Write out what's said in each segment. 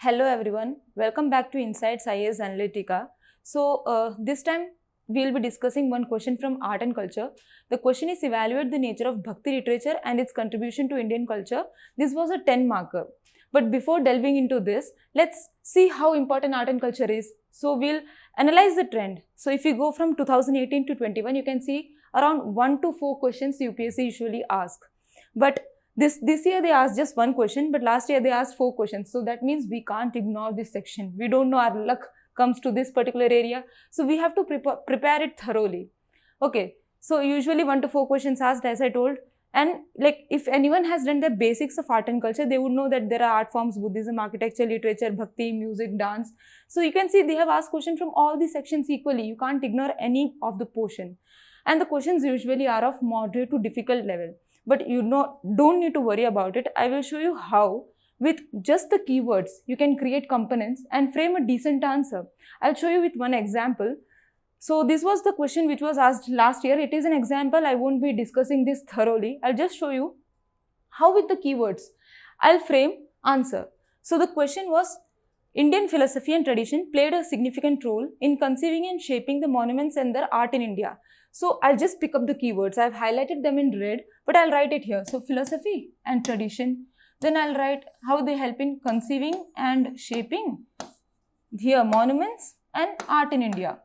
Hello everyone, welcome back to IAS Analytica. This time we will be discussing one question from Art and Culture. The question is evaluate the nature of Bhakti literature and its contribution to Indian culture. This was a 10 marker. But before delving into this, let's see how important art and culture is. So we'll analyze the trend. So if you go from 2018 to 21, you can see around 1 to 4 questions UPSC usually ask. But this year they asked just one question, but last year they asked 4 questions. So that means we can't ignore this section. We don't know our luck comes to this particular area. So we have to prepare it thoroughly. Okay, so usually 1 to 4 questions asked, as I told. And like if anyone has done the basics of art and culture, they would know that there are art forms: Buddhism, architecture, literature, bhakti, music, dance. So you can see they have asked questions from all these sections equally. You can't ignore any of the portion. And the questions usually are of moderate to difficult level. But you don't need to worry about it. I will show you how, with just the keywords, you can create components and frame a decent answer. I'll show you with one example. So this was the question which was asked last year. It is an example. I won't be discussing this thoroughly. I'll just show you how with the keywords I'll frame answer. So the question was, Indian philosophy and tradition played a significant role in conceiving and shaping the monuments and their art in India. So I'll just pick up the keywords. I've highlighted them in red, but I'll write it here. So philosophy and tradition. Then I'll write how they help in conceiving and shaping here monuments and art in India.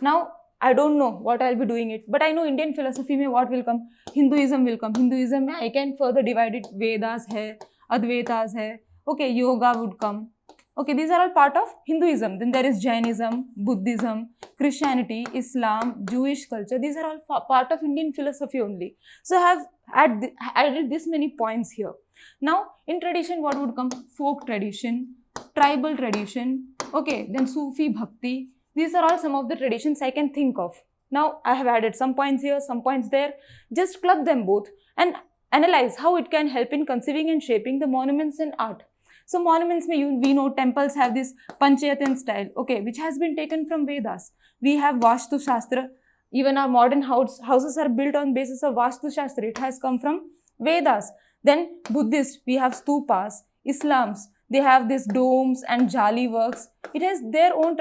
Now, I don't know what I'll be doing it, but I know Indian philosophy mein what will come? Hinduism will come. Hinduism mein I can further divide it. Vedas hai, Advaitas hai. Okay, yoga would come. Okay, these are all part of Hinduism. Then there is Jainism, Buddhism, Christianity, Islam, Jewish culture. These are all part of Indian philosophy only. So I have added this many points here. Now, in tradition, what would come? Folk tradition, tribal tradition. Okay, then Sufi, Bhakti. These are all some of the traditions I can think of. Now, I have added some points here, some points there. Just club them both and analyze how it can help in conceiving and shaping the monuments and art. So monuments, we know temples have this Panchayatan style, okay, which has been taken from Vedas. We have Vastu Shastra. Even our modern houses are built on basis of Vastu Shastra. It has come from Vedas. Then Buddhist, we have stupas. Islams, they have these domes and jali works. It has their own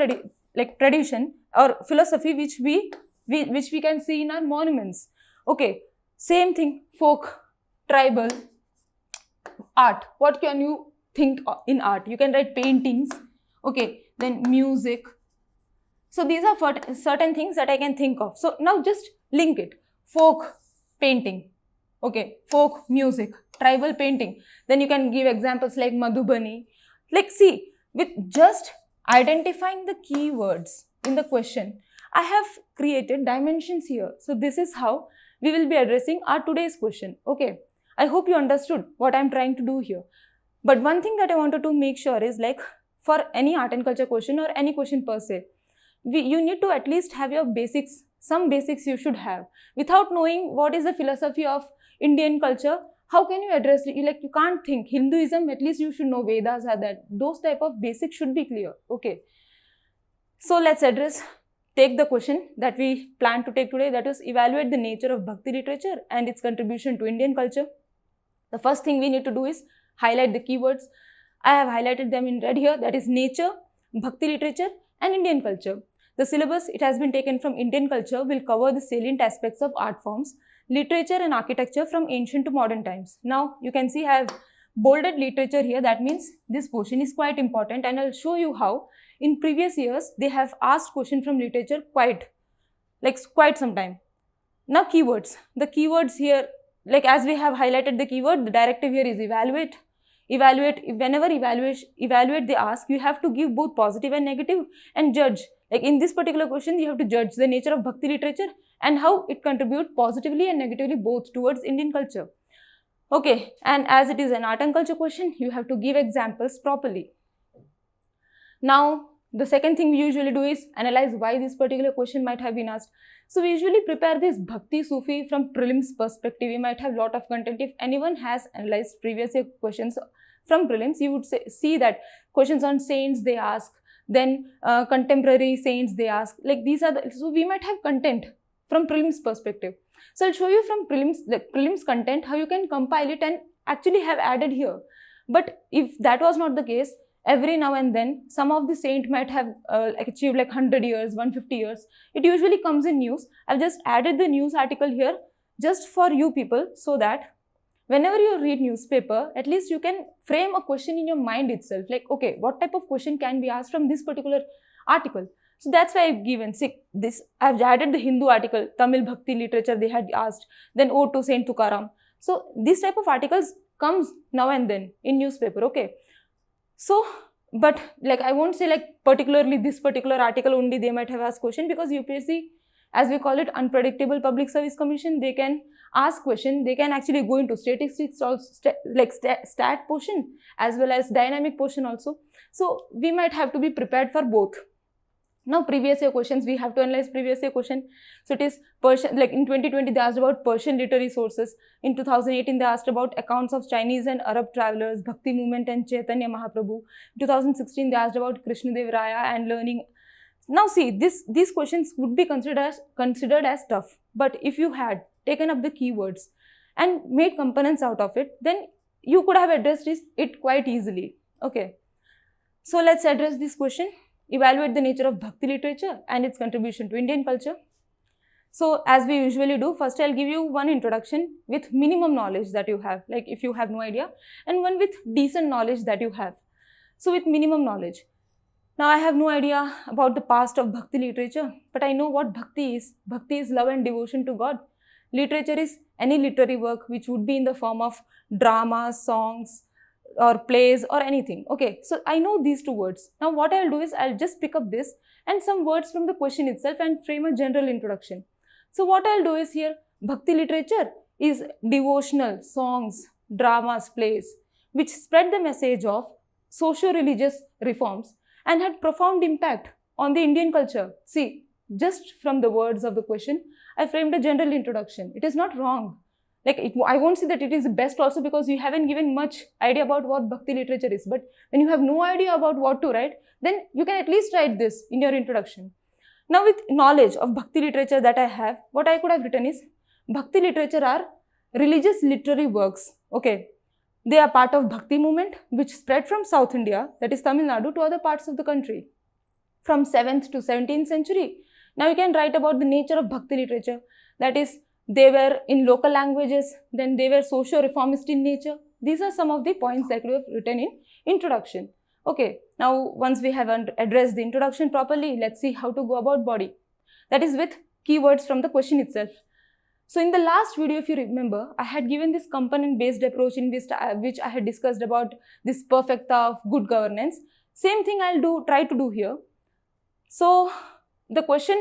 tradition or philosophy which we can see in our monuments. Okay, same thing, folk, tribal, art. What can you think in art? You can write paintings. Okay, then music. So these are certain things that I can think of. So now just link it. Folk painting. Okay, folk music, tribal painting. Then you can give examples like Madhubani. Like see, with just identifying the keywords in the question, I have created dimensions here. So this is how we will be addressing our today's question. Okay, I hope you understood what I'm trying to do here. But one thing that I wanted to make sure is, like, for any art and culture question or any question per se, you need to at least have your basics. Some basics you should have. Without knowing what is the philosophy of Indian culture, how can you address it? Like, you can't think. Hinduism, at least you should know Vedas are that. Those type of basics should be clear. Okay. So let's take the question that we plan to take today, that is evaluate the nature of Bhakti literature and its contribution to Indian culture. The first thing we need to do is highlight the keywords. I have highlighted them in red here, that is nature, Bhakti literature and Indian culture. The syllabus, it has been taken from Indian culture, will cover the salient aspects of art forms, literature and architecture from ancient to modern times. Now you can see I have bolded literature here. That means this portion is quite important, and I'll show you how in previous years they have asked question from literature quite some time. Now keywords. The keywords here, like as we have highlighted the keyword, the directive here is evaluate. Whenever evaluate they ask, you have to give both positive and negative and judge. Like in this particular question, you have to judge the nature of Bhakti literature and how it contributes positively and negatively both towards Indian culture. Okay, and as it is an art and culture question, you have to give examples properly. Now, the second thing we usually do is analyze why this particular question might have been asked. So we usually prepare this Bhakti Sufi from prelims perspective. We might have lot of content. If anyone has analyzed previous year questions from prelims, you would see that questions on saints they ask, then contemporary saints they ask. Like these are so we might have content from prelims perspective. So I'll show you from prelims content how you can compile it and actually have added here. But if that was not the case, every now and then some of the saint might have achieved like 100 years, 150 years. It usually comes in news. I've just added the news article here just for you people, so that whenever you read newspaper, at least you can frame a question in your mind itself, like, okay, what type of question can be asked from this particular article? So that's why I've given this. I've added the Hindu article, Tamil Bhakti Literature they had asked, then Ode to Saint Tukaram. So this type of articles comes now and then in newspaper, okay? So, but like I won't say like particularly this particular article only they might have asked question, because UPSC, as we call it, Unpredictable Public Service Commission, they can ask question, they can actually go into statistics also, stat portion as well as dynamic portion also. So we might have to be prepared for both. Now previous year questions, we have to analyze previous year question. So it is Persian, like in 2020 they asked about Persian literary sources. In 2018 they asked about accounts of Chinese and Arab travelers, Bhakti movement and Chaitanya Mahaprabhu. In 2016 they asked about Krishna Dev Raya and learning. Now see, these questions would be considered as tough, but if you had taken up the keywords and made components out of it, then you could have addressed it quite easily. Okay, so let's address this question. Evaluate the nature of Bhakti literature and its contribution to Indian culture. So as we usually do, first I'll give you one introduction with minimum knowledge that you have, like if you have no idea, and one with decent knowledge that you have. So with minimum knowledge. Now I have no idea about the past of Bhakti literature, but I know what Bhakti is. Bhakti is love and devotion to God. Literature is any literary work which would be in the form of dramas, songs, or plays or anything. Okay, so I know these two words. Now what I'll do is I'll just pick up this and some words from the question itself and frame a general introduction. So what I'll do is here, Bhakti literature is devotional songs, dramas, plays which spread the message of socio-religious reforms and had profound impact on the Indian culture. See, just from the words of the question, I framed a general introduction. It is not wrong. Like I won't say that it is the best also, because you haven't given much idea about what Bhakti literature is. But when you have no idea about what to write, then you can at least write this in your introduction. Now with knowledge of Bhakti literature that I have, what I could have written is, Bhakti literature are religious literary works. Okay, they are part of Bhakti movement which spread from South India, that is Tamil Nadu, to other parts of the country from 7th to 17th century. Now you can write about the nature of Bhakti literature, that is, they were in local languages, then they were socio-reformist in nature. These are some of the points that we have written in introduction. Okay, now once we have addressed the introduction properly, let's see how to go about body. That is with keywords from the question itself. So in the last video, if you remember, I had given this component-based approach in which I had discussed about this perfecta of good governance. Same thing I'll try to do here. So the question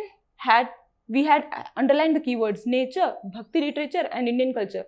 we had underlined the keywords nature, Bhakti literature and Indian culture.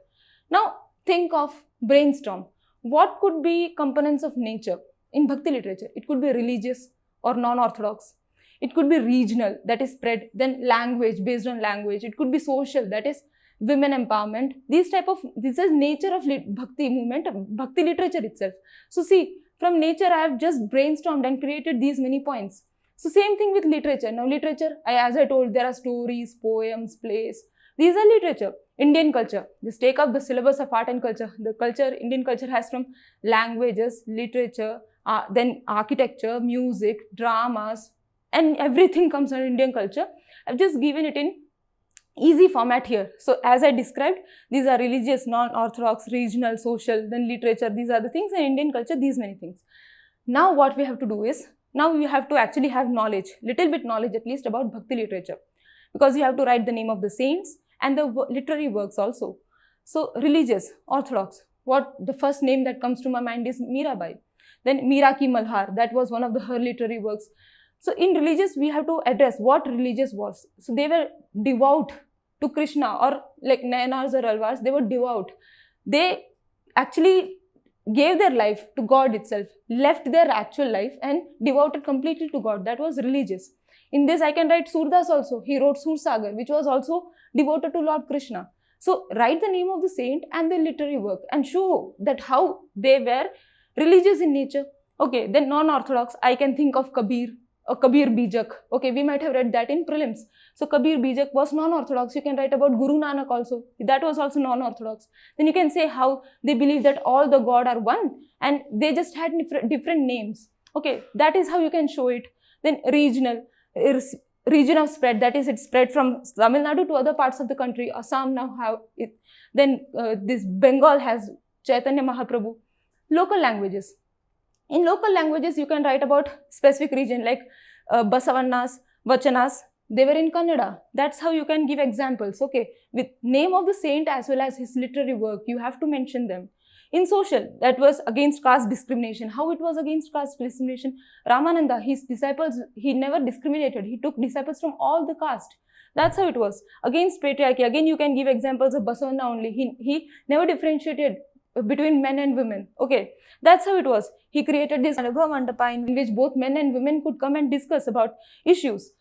Now think of, brainstorm. What could be components of nature in Bhakti literature? It could be religious or non-orthodox. It could be regional, that is spread. Then language, based on language. It could be social, that is women empowerment. This is nature of Bhakti movement, Bhakti literature itself. So see, from nature I have just brainstormed and created these many points. So same thing with literature. Now literature, as I told, there are stories, poems, plays. These are literature. Indian culture. Just take up the syllabus of art and culture. The culture, Indian culture has from languages, literature, then architecture, music, dramas, and everything comes under Indian culture. I've just given it in easy format here. So as I described, these are religious, non-orthodox, regional, social, then literature. These are the things, and Indian culture, these many things. Now what we have to do is, now you have to actually have knowledge, little bit knowledge at least about Bhakti literature, because you have to write the name of the saints and the literary works also. So religious, orthodox, what the first name that comes to my mind is Mirabai. Then Mira Ki Malhar, that was one of her literary works. So in religious, we have to address what religious was. So they were devout to Krishna, or like Nayanars or Alvars, they were devout. They actually gave their life to God itself, left their actual life and devoted completely to God. That was religious. In this, I can write Surdas also. He wrote Sursagar, which was also devoted to Lord Krishna. So write the name of the saint and the literary work and show that how they were religious in nature. Okay, then non-orthodox, I can think of Kabir or Kabir Bijak. Okay, we might have read that in prelims. So Kabir Bijak was non-orthodox. You can write about Guru Nanak also. That was also non-orthodox. Then you can say how they believe that all the God are one and they just had different names. Okay, that is how you can show it. Then regional, region of spread, that is it spread from Tamil Nadu to other parts of the country. Assam now have it. Then this Bengal has Chaitanya Mahaprabhu. Local languages. In local languages, you can write about specific region like Basavannas, Vachanas, they were in Kannada. That's how you can give examples, okay, with name of the saint as well as his literary work, you have to mention them. In social, that was against caste discrimination. How it was against caste discrimination? Ramananda, his disciples, he never discriminated. He took disciples from all the caste. That's how it was. Against patriarchy, again you can give examples of Basavanna only. He never differentiated between men and women. Okay, that's how it was. He created this Anubhav Mandapa in which both men and women could come and discuss about issues.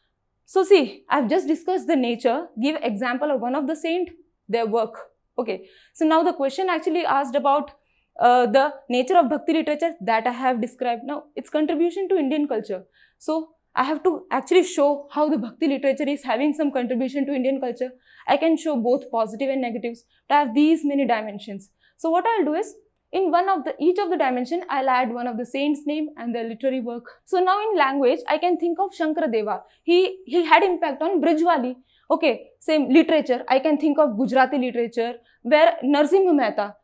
So see, I've just discussed the nature, give example of one of the saint, their work. Okay, so now the question actually asked about the nature of Bhakti literature that I have described. Now, its contribution to Indian culture. So I have to actually show how the Bhakti literature is having some contribution to Indian culture. I can show both positive and negatives. I have these many dimensions. So what I'll do is, in each of the dimension, I'll add one of the saint's name and their literary work. So now in language, I can think of Shankaradeva. He had impact on Brijwali. Okay, same literature. I can think of Gujarati literature, where Narsimha Mehta,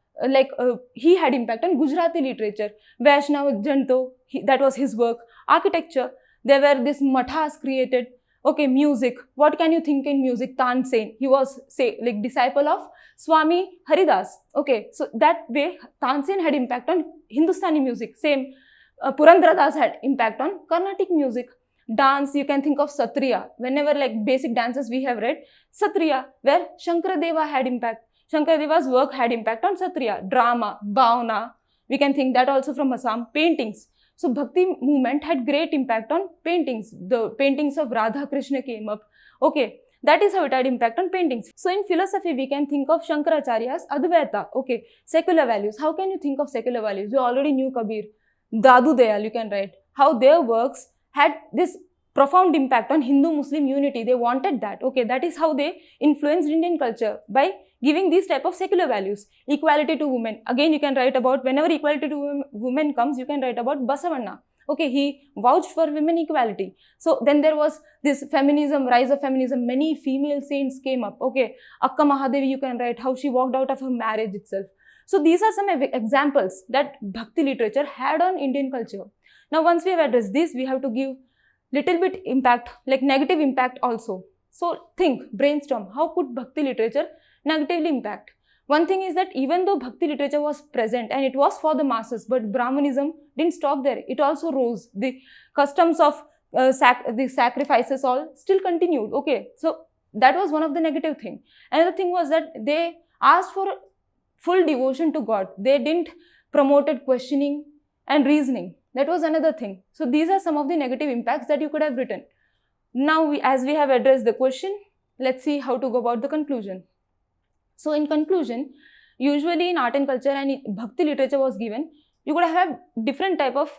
he had impact on Gujarati literature. Vaishnav Janto, that was his work. Architecture, there were these mathas created. Okay, music. What can you think in music? Tansen. He was, disciple of Swami Haridas. Okay, so that way, Tansen had impact on Hindustani music. Same, Purandradas had impact on Carnatic music. Dance, you can think of Satriya. Whenever basic dances we have read, Satriya, where Shankaradeva had impact. Shankaradeva's work had impact on Satriya. Drama, Bhavna, we can think that also from Assam. Paintings. So Bhakti movement had great impact on paintings. The paintings of Radha Krishna came up. Okay, that is how it had impact on paintings. So in philosophy, we can think of Shankaracharya's Advaita. Okay, secular values. How can you think of secular values? We already knew Kabir. Dadu Dayal, you can write. How their works had this profound impact on Hindu-Muslim unity. They wanted that. Okay, that is how they influenced Indian culture by giving these type of secular values. Equality to women. Again, you can write about, whenever equality to women comes, you can write about Basavanna. Okay, he vouched for women equality. So then there was this feminism, rise of feminism. Many female saints came up. Okay, Akka Mahadevi, you can write how she walked out of her marriage itself. So these are some examples that Bhakti literature had on Indian culture. Now, once we have addressed this, we have to give little bit impact, negative impact also. So think, brainstorm, how could Bhakti literature negatively impact? One thing is that even though Bhakti literature was present and it was for the masses, but Brahmanism didn't stop there. It also rose. The customs of the sacrifices all still continued. Okay, so that was one of the negative thing. Another thing was that they asked for full devotion to God. They didn't promoted questioning and reasoning. That was another thing. So these are some of the negative impacts that you could have written. Now, as we have addressed the question, let's see how to go about the conclusion. So in conclusion, usually in art and culture and Bhakti literature was given, you could have different type of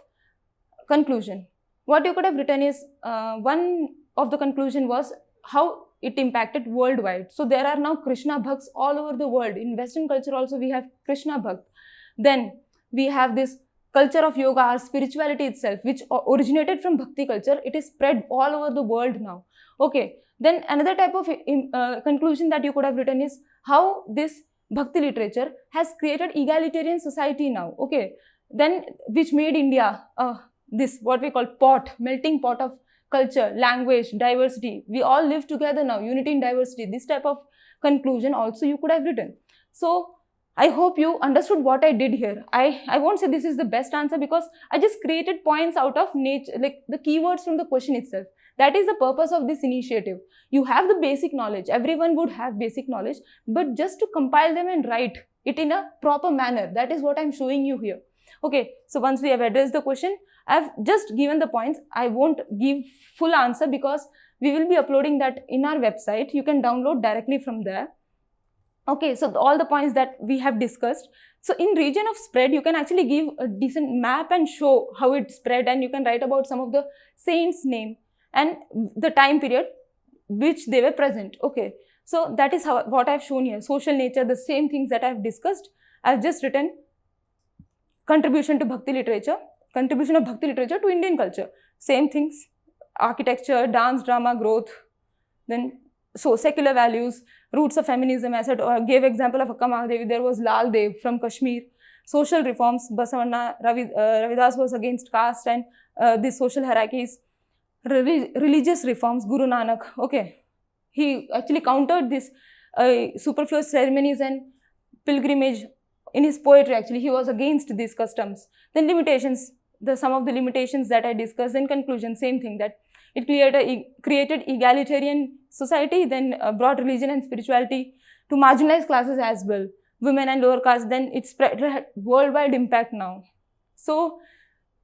conclusion. What you could have written is, one of the conclusion was how it impacted worldwide. So there are now Krishna Bhakts all over the world. In Western culture also we have Krishna Bhakt. Then we have this culture of yoga or spirituality itself, which originated from Bhakti culture. It is spread all over the world now. Okay. Then another type of conclusion that you could have written is how this Bhakti literature has created egalitarian society now. Okay. Then which made India this what we call melting pot of culture, language, diversity. We all live together now, unity in diversity. This type of conclusion also you could have written. So I hope you understood what I did here. I won't say this is the best answer because I just created points out of nature, the keywords from the question itself. That is the purpose of this initiative. You have the basic knowledge. Everyone would have basic knowledge, but just to compile them and write it in a proper manner. That is what I'm showing you here. Okay, so once we have addressed the question, I've just given the points. I won't give full answer because we will be uploading that in our website. You can download directly from there. Okay, so all the points that we have discussed. So in region of spread, you can actually give a decent map and show how it spread, and you can write about some of the saints' name and the time period which they were present. Okay, so that is what I've shown here. Social nature, the same things that I've discussed. I've just written contribution to Bhakti literature. contribution of Bhakti literature to Indian culture. Same things, architecture, dance, drama, growth, then so secular values, roots of feminism, as I gave example of Akka Mahadevi, there was Lal Dev from Kashmir. Social reforms, Basavanna, Ravidas was against caste and these social hierarchies. Religious reforms, Guru Nanak, okay. He actually countered this superfluous ceremonies and pilgrimage in his poetry. Actually, he was against these customs. Then limitations, some of the limitations that I discussed. In conclusion, same thing, that it created egalitarian society, then brought religion and spirituality to marginalized classes as well, women and lower caste. Then it spread worldwide impact now. So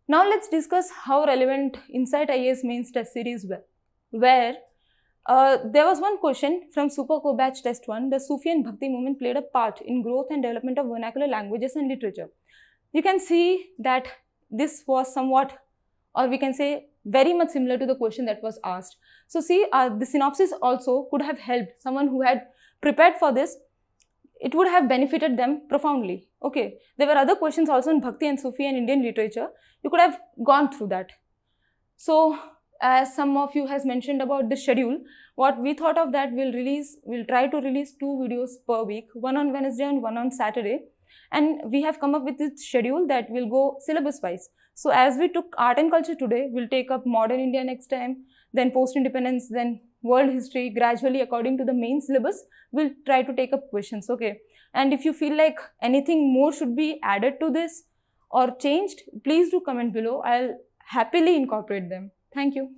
now let's discuss how relevant InsightIAS mains test series were, where there was one question from Super Co-Batch Test 1. The Sufi and Bhakti movement played a part in growth and development of vernacular languages and literature. You can see that this was somewhat, or we can say very much similar to the question that was asked. So see, the synopsis also could have helped someone who had prepared for this. It would have benefited them profoundly. Okay, there were other questions also in Bhakti and Sufi and Indian literature. You could have gone through that. So as some of you has mentioned about the schedule, what we thought of that, we'll try to release 2 videos per week, one on Wednesday and one on Saturday. And we have come up with this schedule that will go syllabus wise. So as we took art and culture today, we'll take up modern India next time, then post-independence, then world history. Gradually, according to the main syllabus, we'll try to take up questions, okay? And if you feel like anything more should be added to this or changed, please do comment below. I'll happily incorporate them. Thank you.